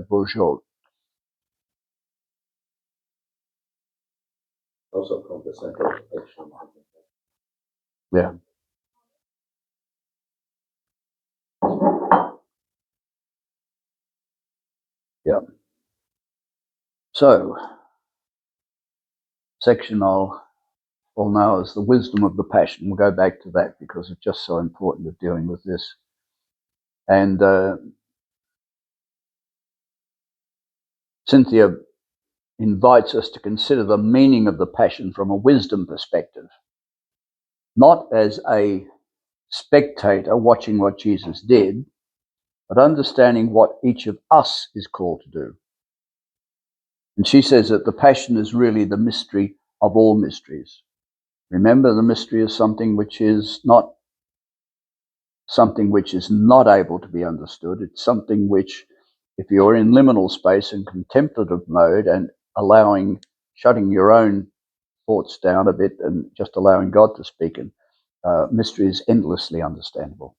bourgeois. Also called the sanctification. Yeah. Yeah. So, section I'll know as the wisdom of the passion. We'll go back to that because it's just so important of dealing with this. And Cynthia invites us to consider the meaning of the passion from a wisdom perspective, not as a spectator watching what Jesus did, but understanding what each of us is called to do. And she says that the passion is really the mystery of all mysteries. Remember, the mystery is something which is not able to be understood. It's something which, if you're in liminal space and contemplative mode and shutting your own thoughts down a bit and just allowing God to speak in, mystery is endlessly understandable.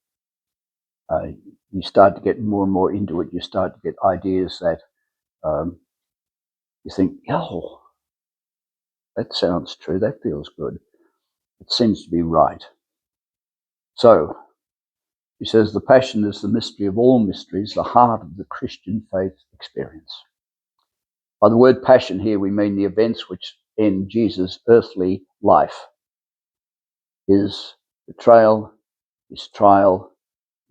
You start to get more and more into it. You start to get ideas that you think, oh, that sounds true. That feels good. It seems to be right. So, he says, the passion is the mystery of all mysteries, the heart of the Christian faith experience. By the word passion here, we mean the events which end Jesus' earthly life. His betrayal, his trial,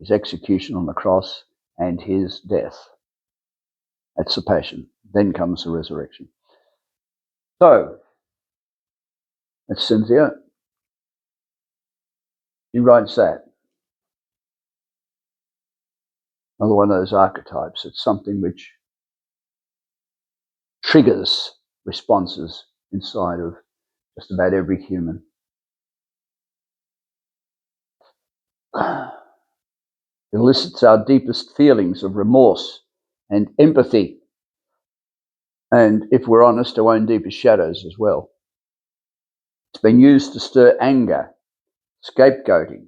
his execution on the cross, and his death. That's the passion. Then comes the resurrection. So, that's Cynthia. She writes that. Another one of those archetypes. It's something which triggers responses inside of just about every human. It elicits our deepest feelings of remorse and empathy. And if we're honest, our own deepest shadows as well. It's been used to stir anger, scapegoating.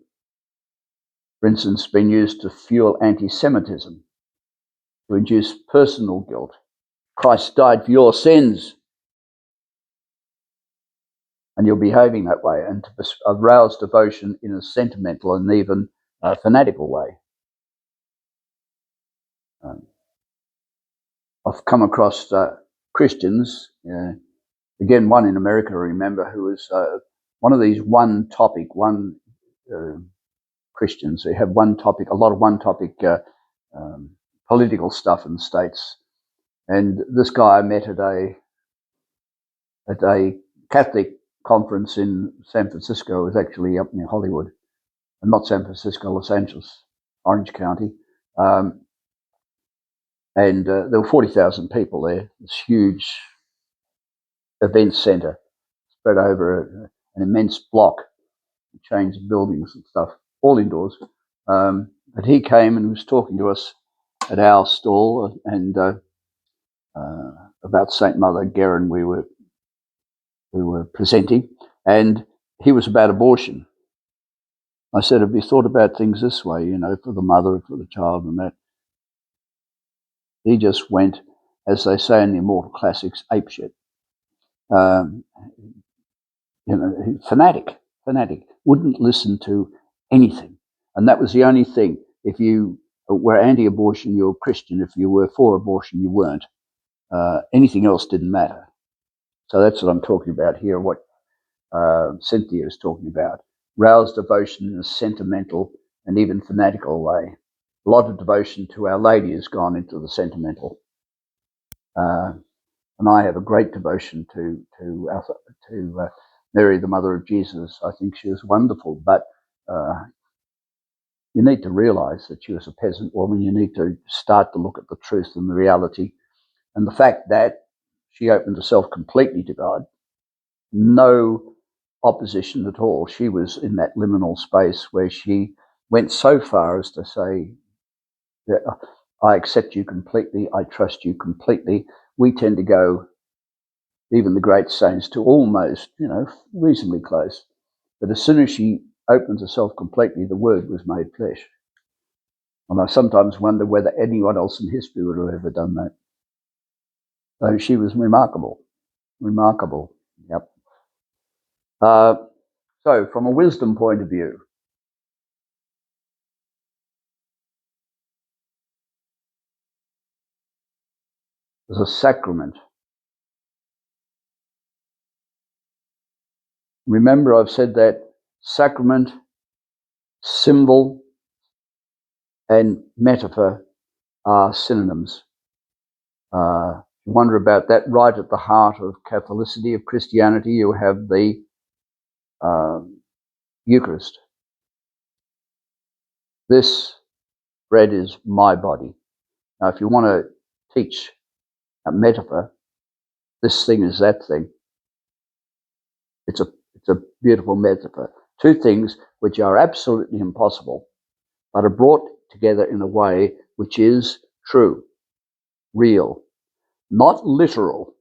For instance, been used to fuel anti-Semitism, to induce personal guilt. Christ died for your sins, and you're behaving that way, and to arouse devotion in a sentimental and even fanatical way. I've come across Christians, again, one in America, I remember, who was one of these Christians. They have a lot of one-topic political stuff in the States. And this guy I met at a Catholic conference in San Francisco. It was actually up near Hollywood, and not San Francisco, Los Angeles, Orange County. And there were 40,000 people there. This huge event center spread over an immense block, chains of buildings and stuff, all indoors. But he came and was talking to us at our stall and about Saint Mother Guerin we were presenting, and he was about abortion. I said, have you thought about things this way, for the mother, for the child and that? He just went, as they say in the immortal classics, apeshit. Fanatic, wouldn't listen to anything. And that was the only thing. If you were anti-abortion, you're Christian. If you were for abortion, you weren't. Anything else didn't matter. So that's what I'm talking about here, what Cynthia is talking about. Rouse devotion in a sentimental and even fanatical way. A lot of devotion to Our Lady has gone into the sentimental. And I have a great devotion to Mary, the Mother of Jesus. I think she was wonderful, but you need to realize that she was a peasant woman. You need to start to look at the truth and the reality and the fact that she opened herself completely to God. No opposition at all. She was in that liminal space where she went so far as to say that I accept you completely, I trust you completely. We tend to go, even the great saints, to almost, reasonably close. But as soon as she opened herself completely, the Word was made flesh. And I sometimes wonder whether anyone else in history would have ever done that. So she was remarkable. Remarkable. Yep. So from a wisdom point of view, there's a sacrament. Remember, I've said that sacrament, symbol, and metaphor are synonyms. You wonder about that. Right at the heart of Catholicity, of Christianity, you have the Eucharist. This bread is my body. Now, if you want to teach a metaphor, this thing is that thing. It's a beautiful metaphor. Two things which are absolutely impossible, but are brought together in a way which is true, real, not literal.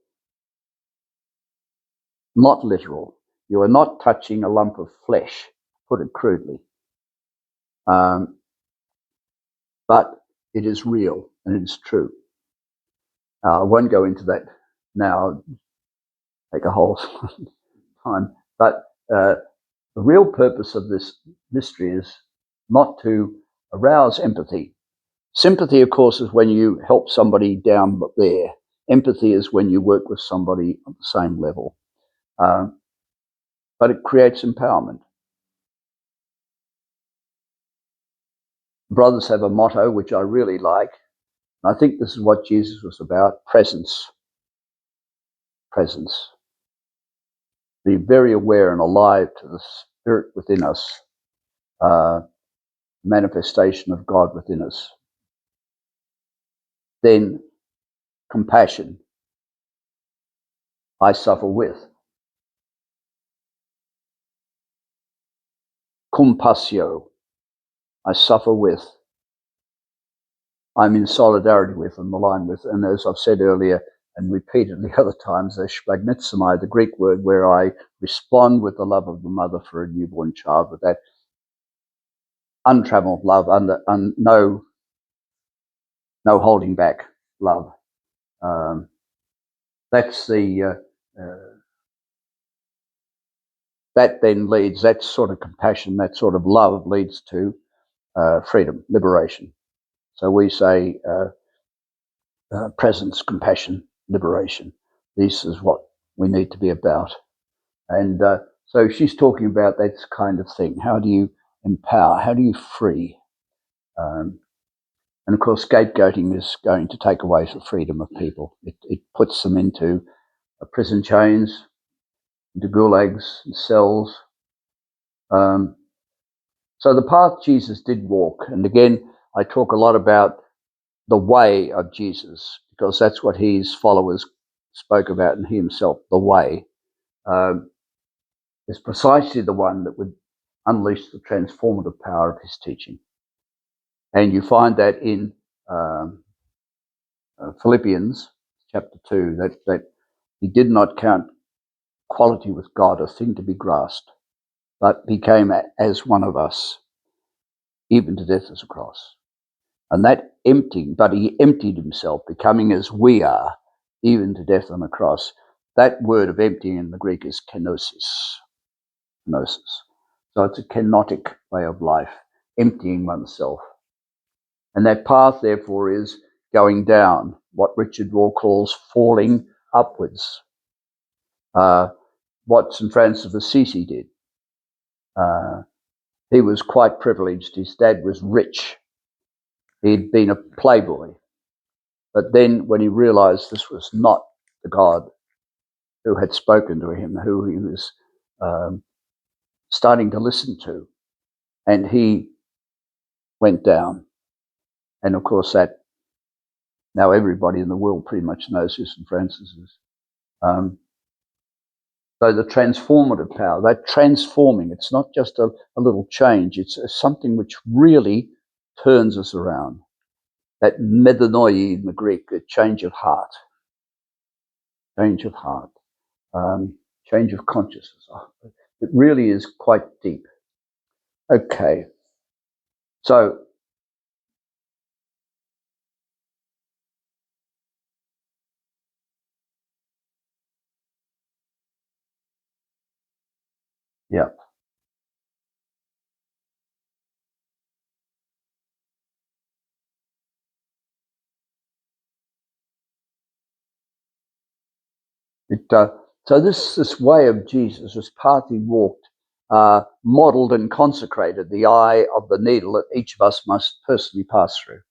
Not literal. You are not touching a lump of flesh, put it crudely. But it is real and it is true. I won't go into that now, take a whole time. But the real purpose of this mystery is not to arouse empathy. Sympathy, of course, is when you help somebody down there. Empathy is when you work with somebody at the same level. But it creates empowerment. Brothers have a motto, which I really like. I think this is what Jesus was about: presence. Presence. Be very aware and alive to the Spirit within us, manifestation of God within us. Then compassion. I suffer with. Compassio. I suffer with. I'm in solidarity with and aligned with. And as I've said earlier and repeatedly other times, there's splagnitsomai, the Greek word, where I respond with the love of the mother for a newborn child, with that untrammeled love, no holding back love. That's the that then leads, that sort of compassion, that sort of love leads to freedom, liberation. So we say presence, compassion, liberation. This is what we need to be about. And so she's talking about that kind of thing. How do you empower? How do you free? And of course, scapegoating is going to take away the freedom of people. It puts them into prison chains, into gulags and cells. So the path Jesus did walk, and again, I talk a lot about the way of Jesus, because that's what his followers spoke about, and he himself, the way, is precisely the one that would unleash the transformative power of his teaching. And you find that in Philippians chapter 2, that he did not count equality with God a thing to be grasped, but became as one of us, even to death as a cross. And that emptying, but he emptied himself, becoming as we are, even to death on the cross. That word of emptying in the Greek is kenosis. Kenosis. So it's a kenotic way of life, emptying oneself. And that path, therefore, is going down, what Richard Rohr calls falling upwards. What St. Francis of Assisi did. He was quite privileged. His dad was rich. He'd been a playboy. But then when he realized this was not the God who had spoken to him, who he was starting to listen to, and he went down. And of course, that now everybody in the world pretty much knows who St. Francis is. So the transformative power, that transforming, it's not just a little change, it's something which really turns us around. That metanoia in the Greek, a change of heart. Change of heart. Change of consciousness. It really is quite deep. Okay. So Yeah. So this way of Jesus was partly walked, modelled and consecrated, the eye of the needle that each of us must personally pass through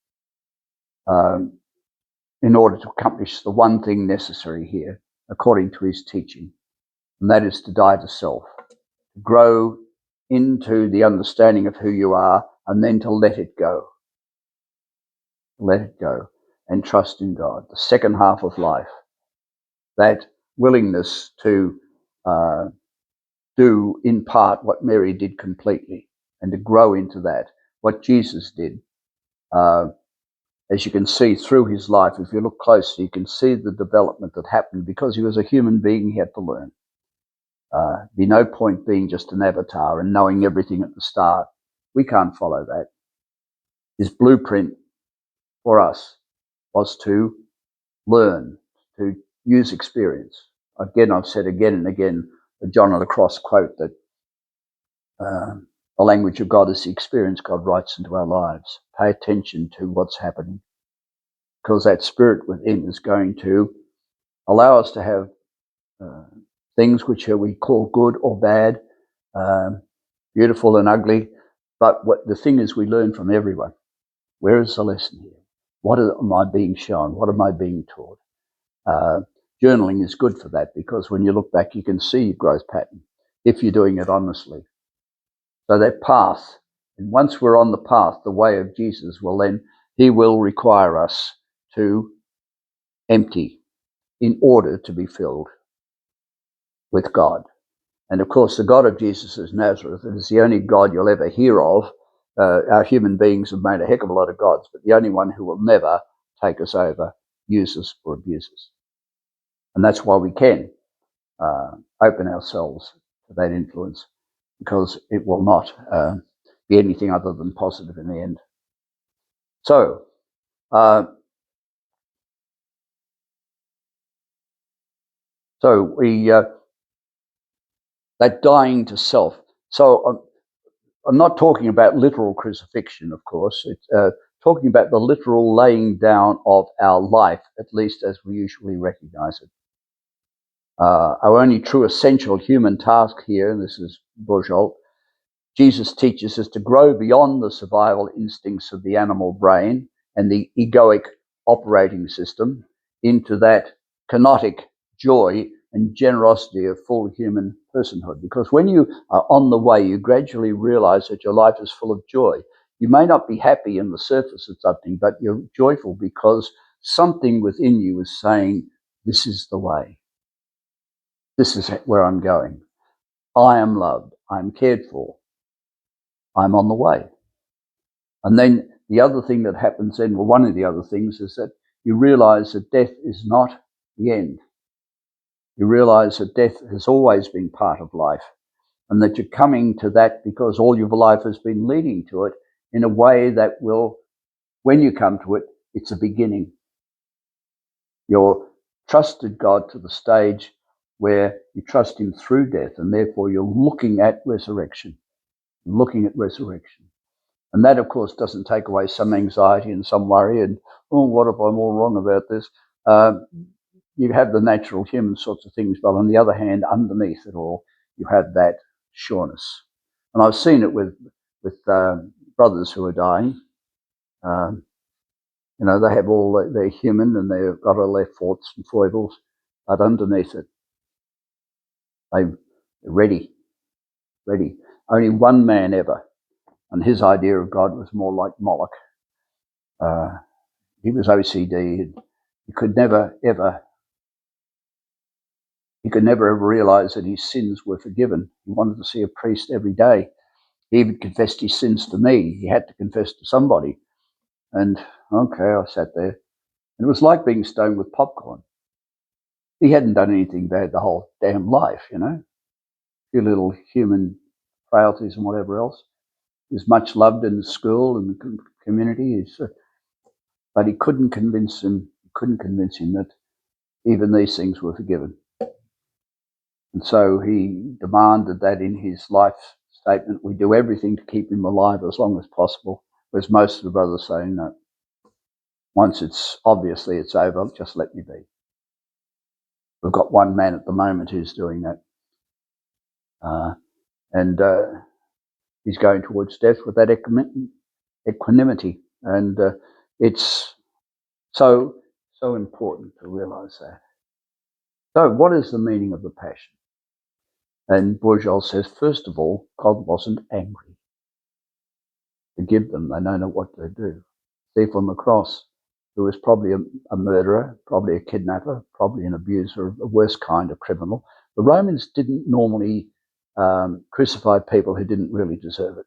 in order to accomplish the one thing necessary here, according to his teaching, and that is to die to self, to grow into the understanding of who you are, and then to let it go. Let it go and trust in God. The second half of life, that willingness to do in part what Mary did completely, and to grow into that, what Jesus did. As you can see through his life, if you look closely, you can see the development that happened because he was a human being. He had to learn. Be no point being just an avatar and knowing everything at the start. We can't follow that. His blueprint for us was to learn, to use experience. Again, I've said again and again the John of the Cross quote that the language of God is the experience God writes into our lives. Pay attention to what's happening, because that spirit within is going to allow us to have things which we call good or bad, beautiful and ugly. But what the thing is, we learn from everyone. Where is the lesson here? What am I being shown? What am I being taught? Journaling is good for that, because when you look back, you can see your growth pattern if you're doing it honestly. So that path, and once we're on the path, the way of Jesus, well then he will require us to empty in order to be filled with God. And of course, the God of Jesus is Nazareth. It is the only God you'll ever hear of. Our human beings have made a heck of a lot of gods, but the only one who will never take us over, use us, or abuse us. And that's why we can open ourselves to that influence, because it will not be anything other than positive in the end. So, that dying to self. So I'm not talking about literal crucifixion, of course. It's talking about the literal laying down of our life, at least as we usually recognize it. Our only true essential human task here, and this is Bourgeois, Jesus teaches us to grow beyond the survival instincts of the animal brain and the egoic operating system into that kenotic joy and generosity of full human personhood. Because when you are on the way, you gradually realize that your life is full of joy. You may not be happy in the surface of something, but you're joyful because something within you is saying, this is the way. This is where I'm going. I am loved. I'm cared for. I'm on the way. And then the other thing that happens then, well, one of the other things is that you realize that death is not the end. You realize that death has always been part of life, and that you're coming to that because all your life has been leading to it in a way that will, when you come to it, it's a beginning. You're trusted God to the stage where you trust him through death, and therefore you're looking at resurrection. And that, of course, doesn't take away some anxiety and some worry and, oh, what if I'm all wrong about this? You have the natural human sorts of things, but on the other hand, underneath it all, you have that sureness. And I've seen it with brothers who are dying. They have they're human and they've got all their faults and foibles, but underneath it, they're ready. Only one man ever, and his idea of God was more like Moloch. He was OCD. He could never ever realize that his sins were forgiven. He wanted to see a priest every day. He even confessed his sins to me. He had to confess to somebody. And okay, I sat there. And it was like being stoned with popcorn. He hadn't done anything bad the whole damn life, a few little human frailties and whatever else. He was much loved in the school and the community. But he couldn't convince him that even these things were forgiven. And so he demanded that in his life statement, we do everything to keep him alive as long as possible, whereas most of the brothers say, no, once it's over, just let me be. We've got one man at the moment who's doing that. And he's going towards death with that equanimity. And it's so important to realise that. So what is the meaning of the passion? And Bourgeois says, first of all, God wasn't angry. Forgive them, they know not what they do. Thief on the cross, who was probably a murderer, probably a kidnapper, probably an abuser, a worse kind of criminal. The Romans didn't normally crucify people who didn't really deserve it.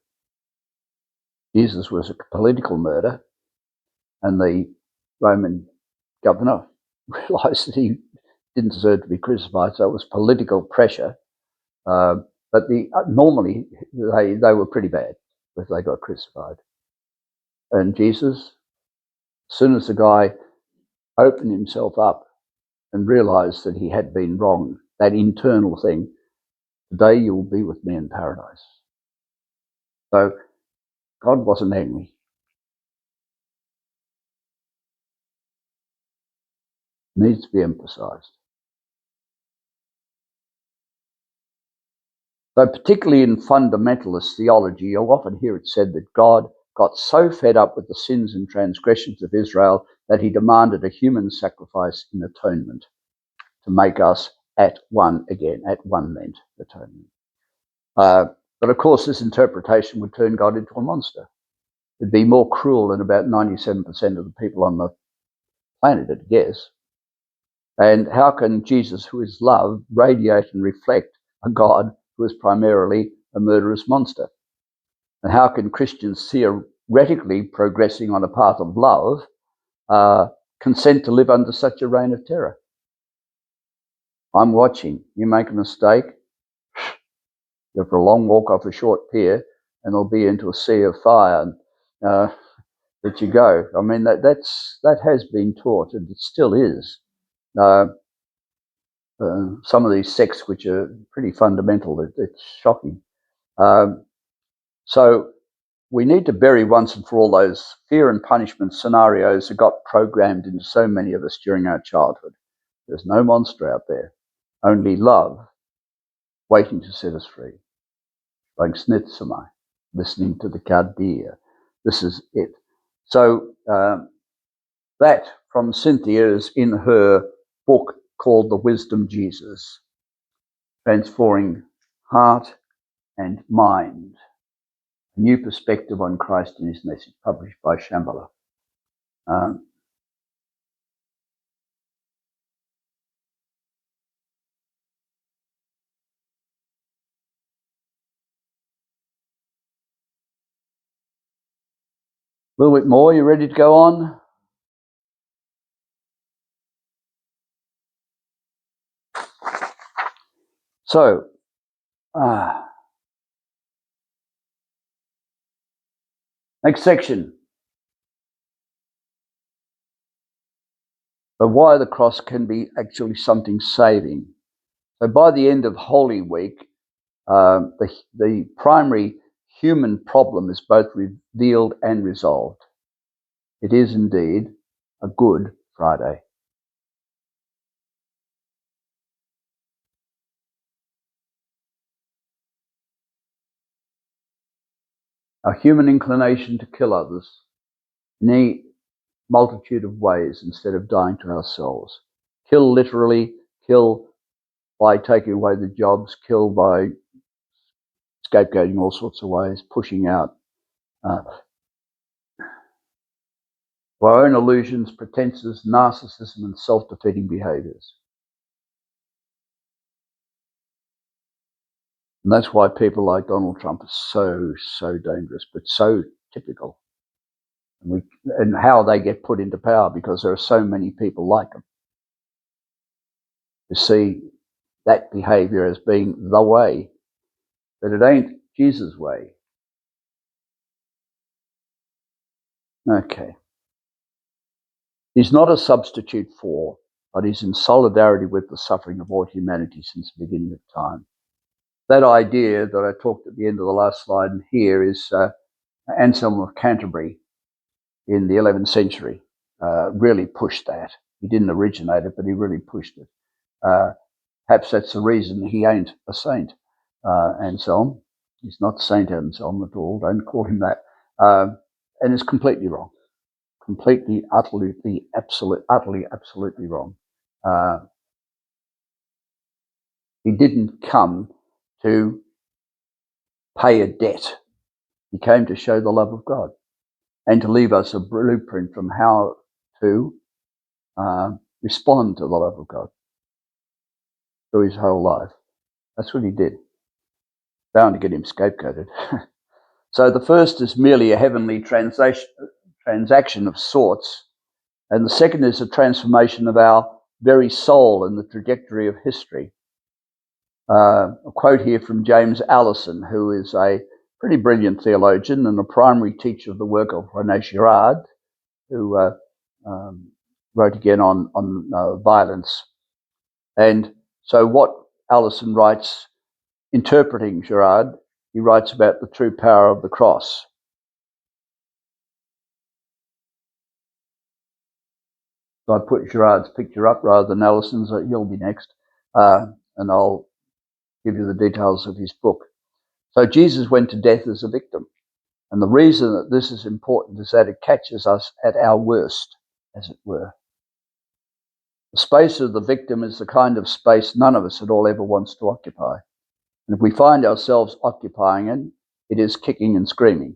Jesus was a political murder, and the Roman governor realised that he didn't deserve to be crucified, so it was political pressure. But normally they were pretty bad if they got crucified. And Jesus, as soon as the guy opened himself up and realised that he had been wrong, that internal thing, today you will be with me in paradise. So God wasn't angry. Needs to be emphasised. So particularly in fundamentalist theology, you'll often hear it said that God got so fed up with the sins and transgressions of Israel that he demanded a human sacrifice in atonement to make us at one again. At one meant atonement. But of course, this interpretation would turn God into a monster. It'd be more cruel than about 97% of the people on the planet, I guess. And how can Jesus, who is love, radiate and reflect a God who is primarily a murderous monster? And how can Christians, theoretically progressing on a path of love, consent to live under such a reign of terror? I'm watching. You make a mistake, go for a long walk off a short pier, and it'll be into a sea of fire. And that you go. I mean, that has been taught, and it still is. Some of these sects, which are pretty fundamental, it's shocking. So we need to bury once and for all those fear and punishment scenarios that got programmed into so many of us during our childhood. There's no monster out there, only love waiting to set us free. Like Snitsamai, listening to the Kardia. This is it. So that from Cynthia is in her book called The Wisdom Jesus, Transforming Heart and Mind, a new perspective on Christ and his message, published by Shambhala. A little bit more, you ready to go on? So, next section. But why the cross can be actually something saving. So by the end of Holy Week, the primary human problem is both revealed and resolved. It is indeed a Good Friday. Our human inclination to kill others in any multitude of ways instead of dying to ourselves. Kill literally, kill by taking away the jobs, kill by scapegoating all sorts of ways, pushing out our own illusions, pretenses, narcissism, and self-defeating behaviours. And that's why people like Donald Trump are so dangerous, but so typical. And how they get put into power, because there are so many people like them who see that behaviour as being the way, but it ain't Jesus' way. Okay. He's not a substitute for but he's in solidarity with the suffering of all humanity since the beginning of time. That idea that I talked at the end of the last slide and here is Anselm of Canterbury in the 11th century really pushed that. He didn't originate it, but he really pushed it. Perhaps that's the reason he ain't a saint, Anselm. He's not Saint Anselm at all. Don't call him that. And it's completely wrong. Completely, utterly, absolutely wrong. He didn't come to pay a debt. He came to show the love of God and to leave us a blueprint from how to respond to the love of God through his whole life. That's what he did. Bound to get him scapegoated. So the first is merely a heavenly transaction of sorts, and the second is a transformation of our very soul in the trajectory of history. A quote here from James Allison, who is a pretty brilliant theologian and a primary teacher of the work of René Girard, who wrote again on violence. And so what Allison writes, interpreting Girard, he writes about the true power of the cross. So I put Girard's picture up rather than Allison's. He'll be next. And I'll give you the details of his book. So Jesus went to death as a victim. And the reason that this is important is that it catches us at our worst, as it were. The space of the victim is the kind of space none of us at all ever wants to occupy. And if we find ourselves occupying it, it is kicking and screaming.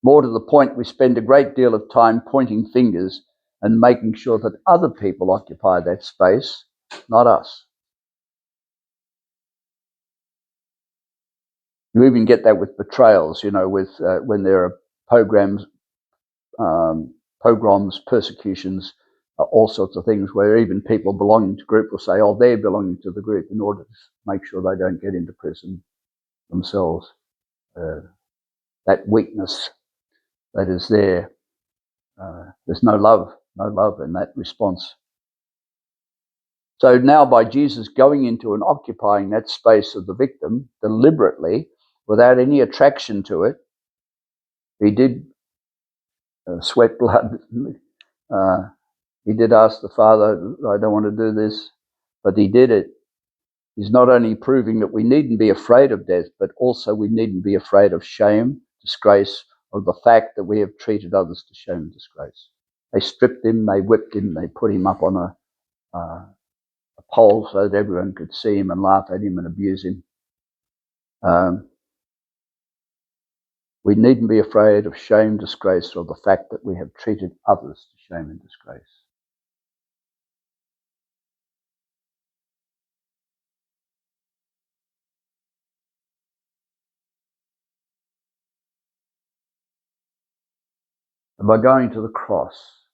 More to the point, we spend a great deal of time pointing fingers and making sure that other people occupy that space, not us. You even get that with betrayals, with when there are pogroms, persecutions, all sorts of things where even people belonging to group will say, oh, they're belonging to the group in order to make sure they don't get into prison themselves. That weakness that is there, there's no love in that response. So now by Jesus going into and occupying that space of the victim deliberately, without any attraction to it, he did sweat blood. He did ask the Father, I don't want to do this, but he did it. He's not only proving that we needn't be afraid of death, but also we needn't be afraid of shame, disgrace, or the fact that we have treated others to shame and disgrace. They stripped him, they whipped him, they put him up on a pole so that everyone could see him and laugh at him and abuse him. We needn't be afraid of shame, disgrace, or the fact that we have treated others to shame and disgrace. And by going to the cross,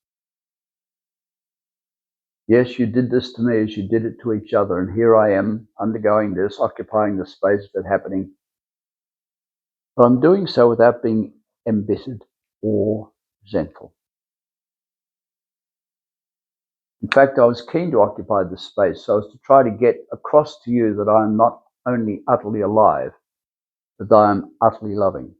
yes, you did this to me as you did it to each other, and here I am undergoing this, occupying the space of it happening. But I'm doing so without being embittered or resentful. In fact, I was keen to occupy this space so as to try to get across to you that I am not only utterly alive, but that I am utterly loving.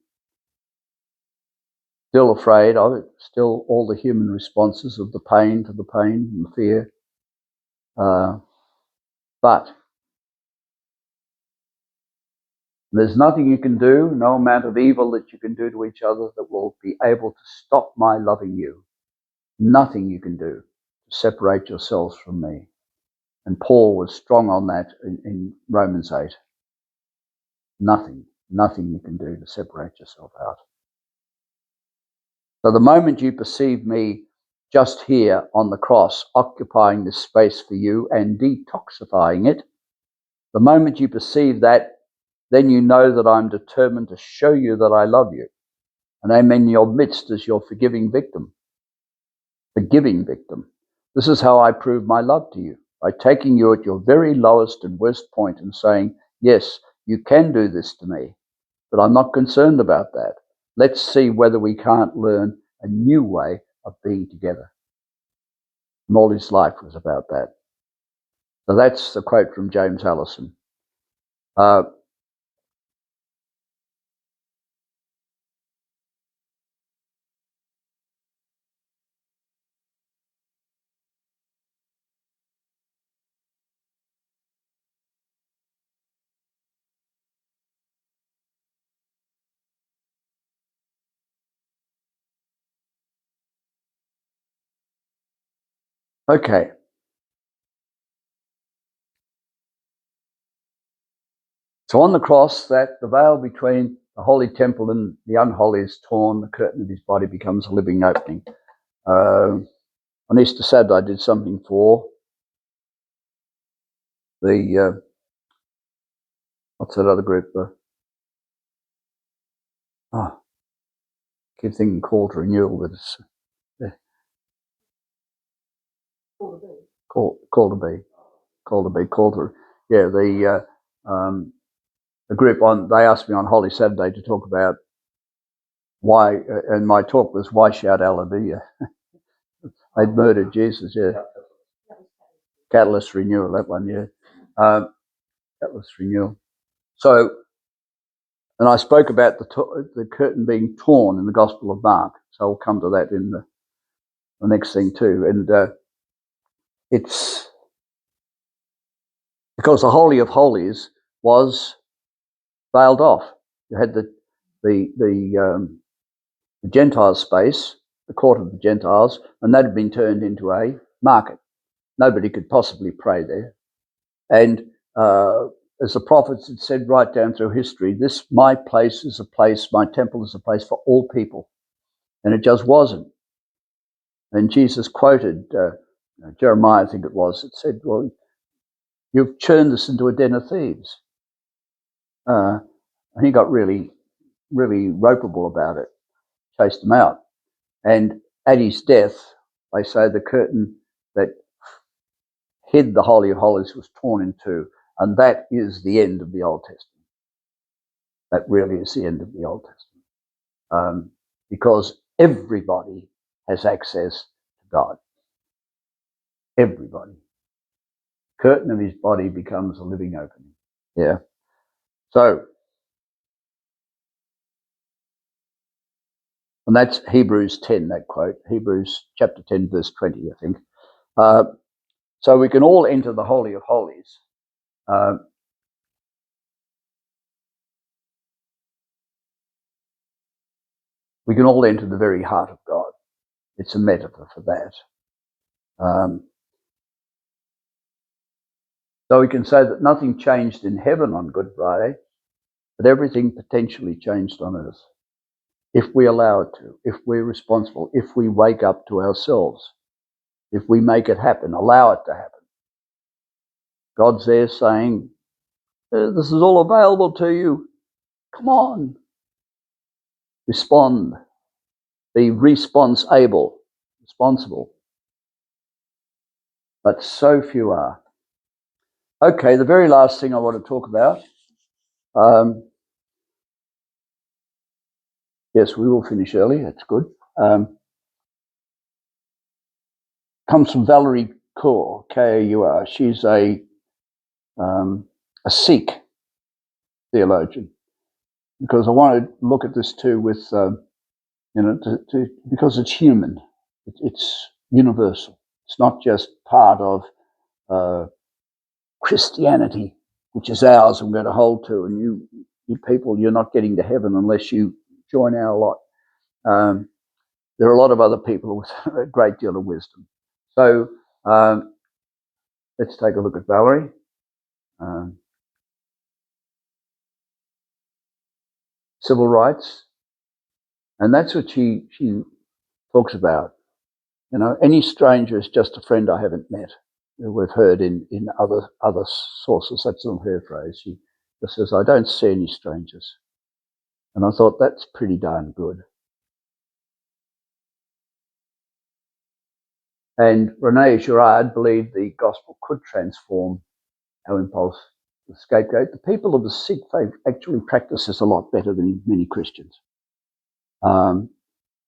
Still afraid of it, still all the human responses of the pain to the pain and the fear. But there's nothing you can do, no amount of evil that you can do to each other that will be able to stop my loving you. Nothing you can do to separate yourselves from me. And Paul was strong on that in Romans 8. Nothing you can do to separate yourself out. So the moment you perceive me just here on the cross, occupying this space for you and detoxifying it, the moment you perceive that, then you know that I'm determined to show you that I love you. And I'm in your midst as your forgiving victim. This is how I prove my love to you, by taking you at your very lowest and worst point and saying, yes, you can do this to me, but I'm not concerned about that. Let's see whether we can't learn a new way of being together. And all his life was about that. So that's the quote from James Allison. Okay. So on the cross, that the veil between the holy temple and the unholy is torn, the curtain of his body becomes a living opening. On Easter Saturday, I did something for the, what's that other group? I keep thinking Call to Renewal, but it's the group they asked me on Holy Saturday to talk about why, and my talk was why shout hallelujah. They'd murdered Jesus, yeah. Catalyst Renewal, that one, yeah. Catalyst Renewal. So, and I spoke about the curtain being torn in the Gospel of Mark. So I'll come to that in the next thing too. And it's because the Holy of Holies was veiled off. You had the Gentile space, the court of the Gentiles, and that had been turned into a market. Nobody could possibly pray there. And as the prophets had said right down through history, my place is a place, my temple is a place for all people. And it just wasn't. And Jesus quoted Jeremiah, I think it was, it said, well, you've turned this into a den of thieves. And he got really, really ropeable about it, chased him out. And at his death, they say the curtain that hid the Holy of Holies was torn in two. And that is the end of the Old Testament. That really is the end of the Old Testament. Because everybody has access to God. Everybody. Curtain of his body becomes a living opening. Yeah. So, and that's Hebrews 10, that quote. Hebrews chapter 10, verse 20, I think. So we can all enter the Holy of Holies. We can all enter the very heart of God. It's a metaphor for that. So we can say that nothing changed in heaven on Good Friday, but everything potentially changed on earth. If we allow it to, if we're responsible, if we wake up to ourselves, if we make it happen, allow it to happen. God's there saying, this is all available to you. Come on. Respond. Be responsible. But so few are. Okay, the very last thing I want to talk about. Yes, we will finish early. That's good. Comes from Valerie Kaur, Kaur. She's a Sikh theologian, because I want to look at this too with, because it's human. It's universal. It's not just part of Christianity, which is ours and we're going to hold to. And you people, you're not getting to heaven unless you join our lot. There are a lot of other people with a great deal of wisdom. So let's take a look at Valerie. Civil rights. And that's what she talks about. Any stranger is just a friend I haven't met. We've heard in other sources, that's not her phrase. She just says, I don't see any strangers. And I thought, that's pretty darn good. And Rene Girard believed the gospel could transform our impulse to scapegoat. The people of the Sikh faith actually practice this a lot better than many Christians.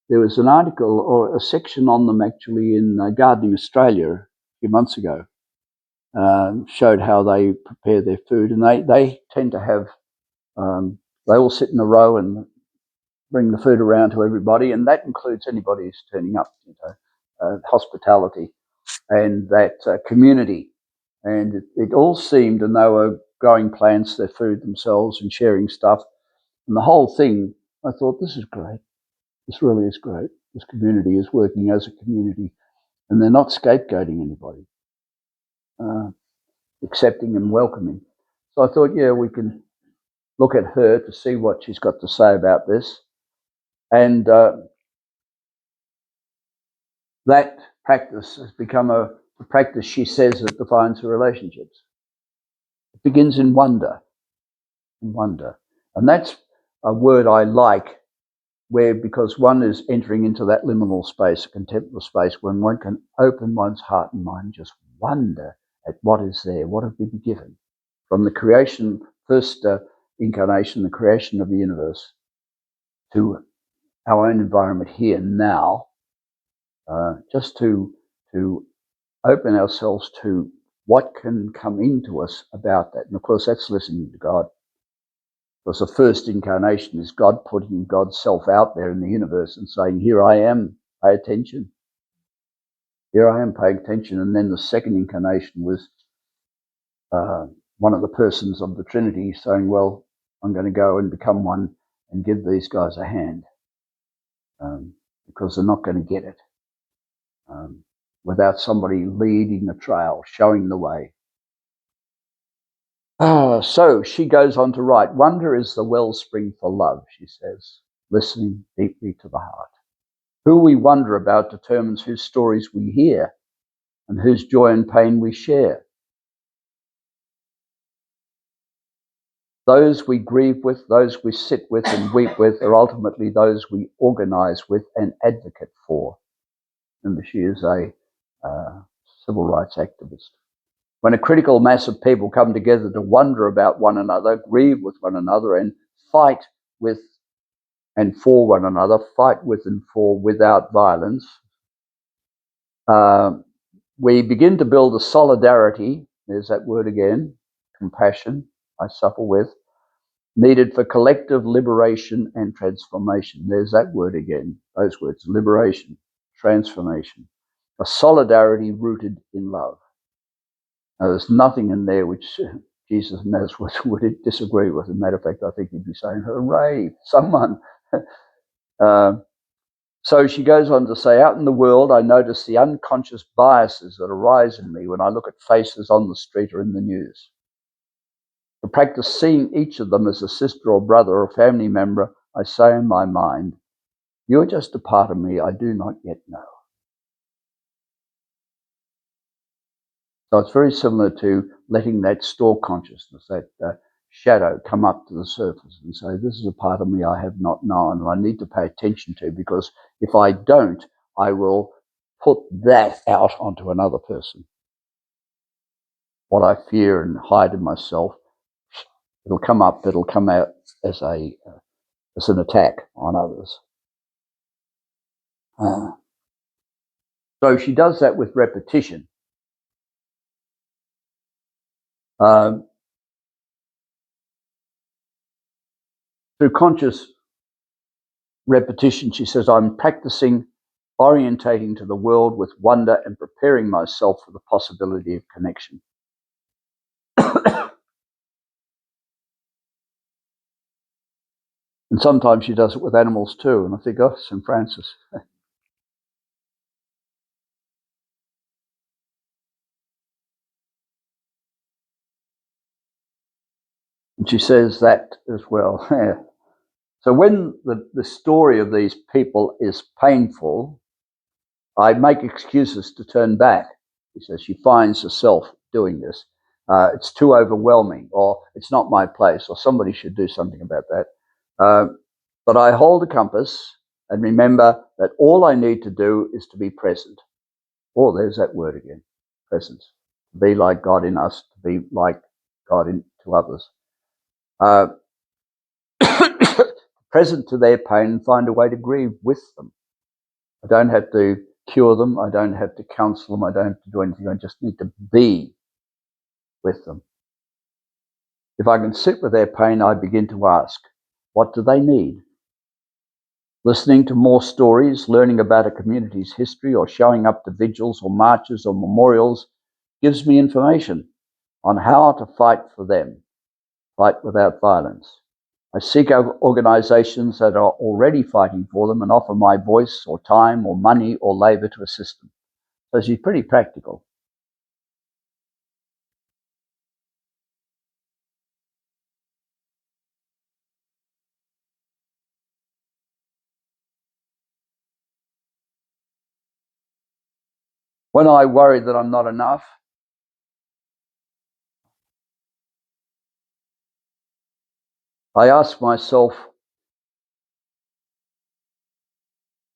there was an article or a section on them actually in Gardening Australia a few months ago. Showed how they prepare their food, and they tend to have, they all sit in a row and bring the food around to everybody, and that includes anybody who's turning up, hospitality and that community. And it all seemed, and they were growing plants, their food themselves and sharing stuff. And the whole thing, I thought, this is great. This really is great. This community is working as a community, and they're not scapegoating anybody, accepting and welcoming. So I thought, yeah, we can look at her to see what she's got to say about this. And that practice has become a practice, she says, that defines her relationships. It begins in wonder. In wonder. And that's a word I like, where, because one is entering into that liminal space, a contemplative space, when one can open one's heart and mind, just wonder at what is there, what have we been given. From the creation, first incarnation, the creation of the universe, to our own environment here now, just to open ourselves to what can come into us about that. And of course, that's listening to God. Because the first incarnation is God putting God's self out there in the universe and saying, here I am, pay attention. Here I am, paying attention. And then the second incarnation was one of the persons of the Trinity saying, well, I'm going to go and become one and give these guys a hand, because they're not going to get it without somebody leading the trail, showing the way. So she goes on to write, wonder is the wellspring for love, she says, listening deeply to the heart. Who we wonder about determines whose stories we hear and whose joy and pain we share. Those we grieve with, those we sit with and weep with, are ultimately those we organise with and advocate for. Remember, she is a civil rights activist. When a critical mass of people come together to wonder about one another, grieve with one another, and fight with and for one another, fight with and for without violence, we begin to build a solidarity, there's that word again, compassion, I suffer with, needed for collective liberation and transformation. There's that word again, those words, liberation, transformation. A solidarity rooted in love. Now, there's nothing in there which Jesus of Nazareth would disagree with. As a matter of fact, I think he'd be saying, hooray, someone. So she goes on to say, out in the world, I notice the unconscious biases that arise in me when I look at faces on the street or in the news. To practice seeing each of them as a sister or brother or family member, I say in my mind, you're just a part of me I do not yet know. So it's very similar to letting that store consciousness, that shadow, come up to the surface and say, this is a part of me I have not known and I need to pay attention to, because if I don't, I will put that out onto another person. What I fear and hide in myself, it'll come up, it'll come out as an attack on others. So she does that with repetition. Through conscious repetition, she says, I'm practicing orientating to the world with wonder and preparing myself for the possibility of connection. And sometimes she does it with animals too. And I think, oh, St. Francis. And she says that as well. So when the story of these people is painful, I make excuses to turn back. She says she finds herself doing this. It's too overwhelming, or it's not my place, or somebody should do something about that. But I hold a compass and remember that all I need to do is to be present. Oh, there's that word again, presence. To be like God in us, to be like God to others. Present to their pain and find a way to grieve with them. I don't have to cure them. I don't have to counsel them. I don't have to do anything. I just need to be with them. If I can sit with their pain, I begin to ask, what do they need? Listening to more stories, learning about a community's history, or showing up to vigils or marches or memorials gives me information on how to fight for them, fight without violence. I seek out organisations that are already fighting for them and offer my voice or time or money or labour to assist them. So she's pretty practical. When I worry that I'm not enough, I ask myself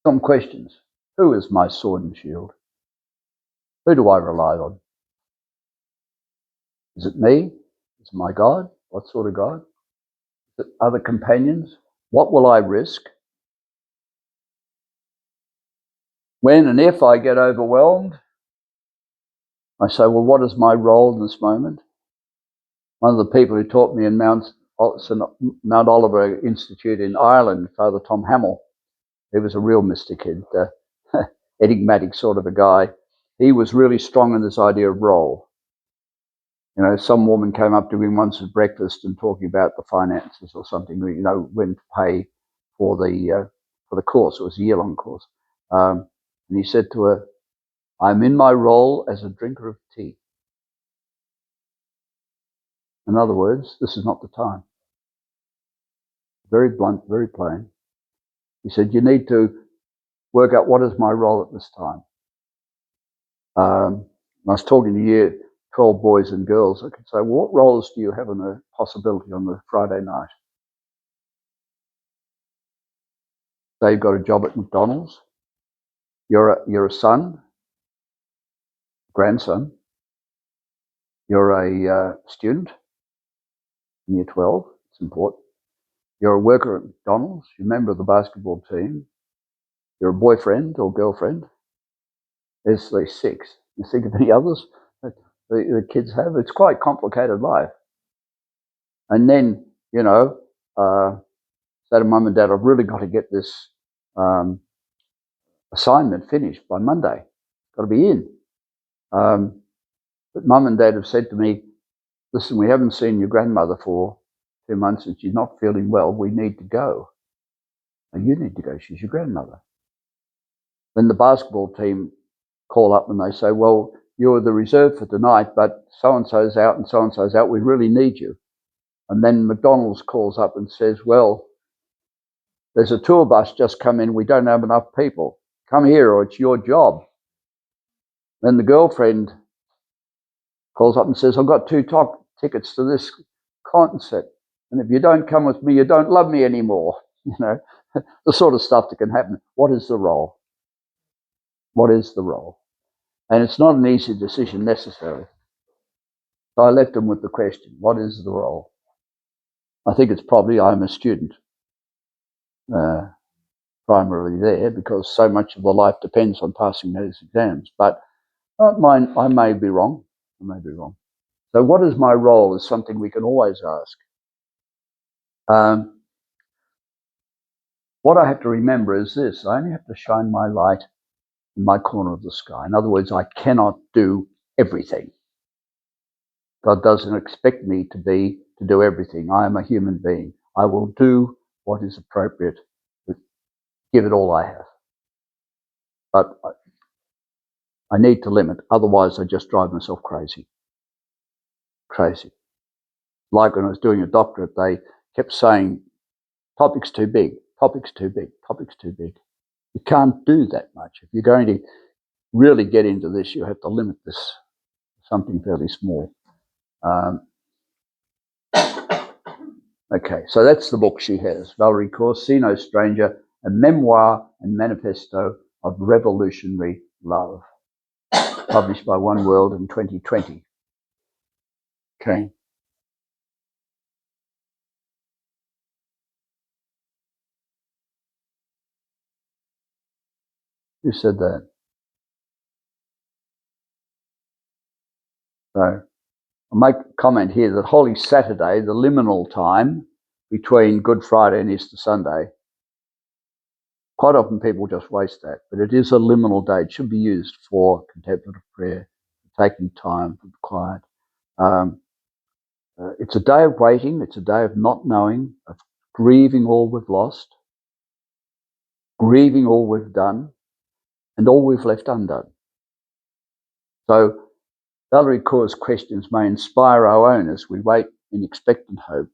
some questions. Who is my sword and shield? Who do I rely on? Is it me? Is it my God? What sort of God? Is it other companions? What will I risk? When and if I get overwhelmed, I say, well, what is my role in this moment? One of the people who taught me in Mount Oliver Institute in Ireland, Father Tom Hamill, he was a real mystic, enigmatic sort of a guy. He was really strong in this idea of role. You know, some woman came up to him once at breakfast and talking about the finances or something, you know, when to pay for the course. It was a year-long course. And he said to her, I'm in my role as a drinker of tea. In other words, this is not the time. Very blunt, very plain. He said, you need to work out what is my role at this time. I was talking to you, 12 boys and girls. I could say, well, what roles do you have in a possibility on the Friday night? So you've got a job at McDonald's. You're a son, grandson. You're a student in year 12. It's important. You're a worker at McDonald's. You're a member of the basketball team. You're a boyfriend or girlfriend. There's these 6. You think of any others that the kids have? It's quite complicated life. And then, you know, say to mum and dad, I've really got to get this assignment finished by Monday. Got to be in. But mum and dad have said to me, listen, we haven't seen your grandmother for 2 months and she's not feeling well. We need to go. And you need to go. She's your grandmother. Then the basketball team call up and they say, well, you're the reserve for tonight, but so-and-so's out and so-and-so's out. We really need you. And then McDonald's calls up and says, well, there's a tour bus just come in. We don't have enough people. Come here or it's your job. Then the girlfriend calls up and says, I've got 2 tickets to this concert. And if you don't come with me, you don't love me anymore. You know, the sort of stuff that can happen. What is the role? What is the role? And it's not an easy decision necessarily. So I left them with the question, what is the role? I think it's probably I'm a student, primarily there, because so much of the life depends on passing those exams. But I may be wrong. I may be wrong. So what is my role is something we can always ask. What I have to remember is this: I only have to shine my light in my corner of the sky. In other words, I cannot do everything. God doesn't expect me to do everything. I am a human being. I will do what is appropriate, give it all I have. But I need to limit, otherwise I just drive myself crazy. Crazy. Like when I was doing a doctorate, they kept saying, topic's too big, topic's too big, topic's too big. You can't do that much. If you're going to really get into this, you have to limit this to something fairly small. Okay, so that's the book she has, Valerie Course, See No Stranger, a memoir and manifesto of revolutionary love, published by One World in 2020. Okay. Who said that? So I'll make a comment here that Holy Saturday, the liminal time between Good Friday and Easter Sunday, quite often people just waste that, but it is a liminal day. It should be used for contemplative prayer, taking time for the quiet. It's a day of waiting. It's a day of not knowing, of grieving all we've lost, grieving all we've done, and all we've left undone. So Valerie Kaur's questions may inspire our own as we wait in expectant hope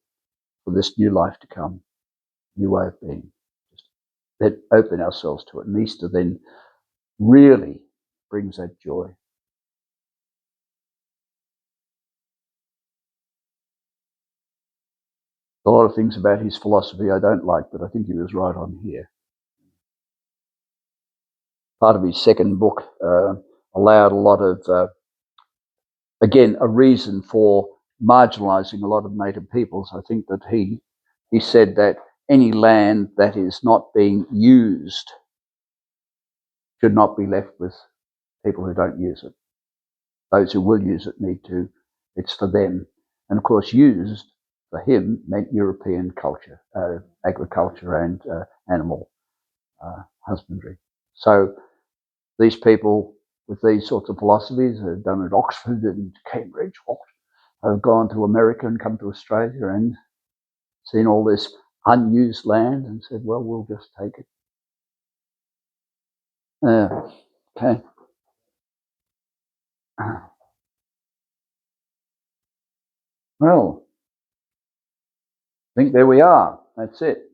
for this new life to come, new way of being. Just let open ourselves to it. And Easter then really brings that joy. A lot of things about his philosophy I don't like, but I think he was right on here. Part of his second book allowed a lot of, again, a reason for marginalising a lot of native peoples. I think that he said that any land that is not being used should not be left with people who don't use it. Those who will use it need to, it's for them. And of course, used for him meant European culture, agriculture and animal husbandry. So these people with these sorts of philosophies have done at Oxford and Cambridge, have gone to America and come to Australia and seen all this unused land and said, well, we'll just take it. Okay. Well, I think there we are. That's it.